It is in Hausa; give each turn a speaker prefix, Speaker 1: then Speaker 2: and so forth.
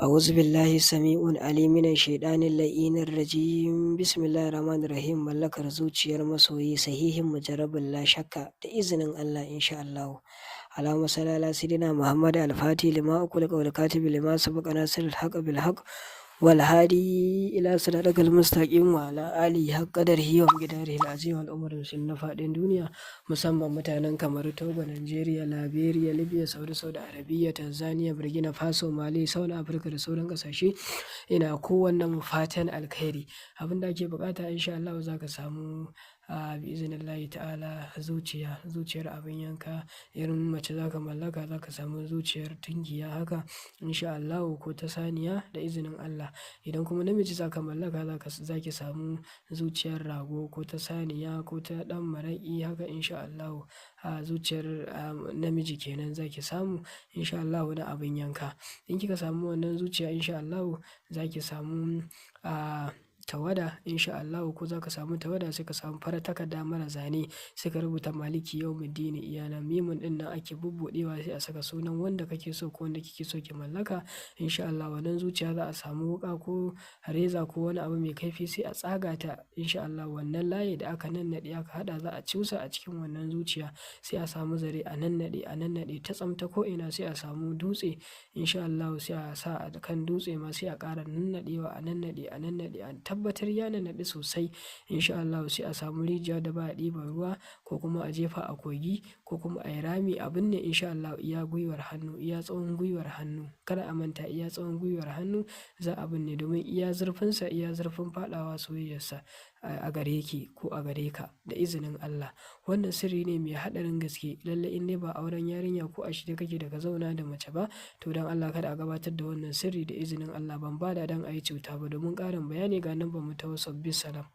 Speaker 1: أعوذ بالله السميع العليم من الشيطان اللعين الرجيم بسم الله الرحمن الرحيم mallakar zuciyar masoyi sahihin mujarrabin la shakka da izinin Allah insha Allah. Allahumma salli ala sayyidina Muhammad al-Fatih lima ughliqa wal katibi lima sabaqa nasiril haqqi bil haqq wal hadi ila siratal mustaqim wa ala alihi haqqa qadarihi wa miqdarihi al-azim wal umri na faɗin duniya musamman mutanen kamar Togo, Nigeria, Liberia, Libya, Saudi Arabia, Tanzania, Burkina Faso, Mali, South Africa da sauran ƙasashe. Ina kowannen fatan alkhairi. Abin da ake buƙata insha Allah za ka samu bi'iznillahi ta'ala zuciyar abin yanka irin mace za ka mallaka za ka samu zuciyar tunkiya haka insha Allah ko ta saniya da izinin Allah. Idan kuma namiji za ka mallaka za ki samu zuciyar rago ko ta saniya ko ta ɗan maraƙi haka insha Allah. Zuciyar namiji kenan za ki samu insha Allah na abin yanka. In kika samu wannan zuciya insha Allah za ki samu tawada insha Allah ko za ka samu tawada sai ka samu farar takarda mara zane sai ka rubuta maliki yawmiddin iyana mimun ɗin nan ake bubbuɗewa sai a saka sunan wanda kake so ko wanda kike so ki mallaka insha Allah. Wannan zuciya za a samu wuƙa ko reza ko wani abu mai kaifi sai a tsaga ta insha Allah. Wannan layi da aka nannaɗe aka haɗa za a cusa a cikin wannan zuciya sai a samu zare a nannaɗe ta tsamta ko ina sai a samu dutse insha Allah sai a sa a kan dutse ma sai a ƙara nannaɗewa a nannaɗe a tabbatar ya nannaɗe sosai insha Allah sai a samu rijiya da ba a ɗiban ruwa ko kuma a jefa a kogi ko kuma a yi rami a binne insha Allah iya tsawon gwiwar hannu kada a manta iya tsawon gwiwar hannu za a binne domin iya zurfinsa iya zurfin faɗawa soyayyarsa a gare ki ko a gare ka da izinin Allah. Wannan sirri ne mai haɗarin gaske lalle in dai ba auren yarinya ko a shirye kake da ka zauna da mace ba to don Allah kada a gabatar da wannan sirri da izinin Allah ban bada don a yi cuta ba. Domin ƙarin bayani ga nambar mu ta WhatsApp bisalam.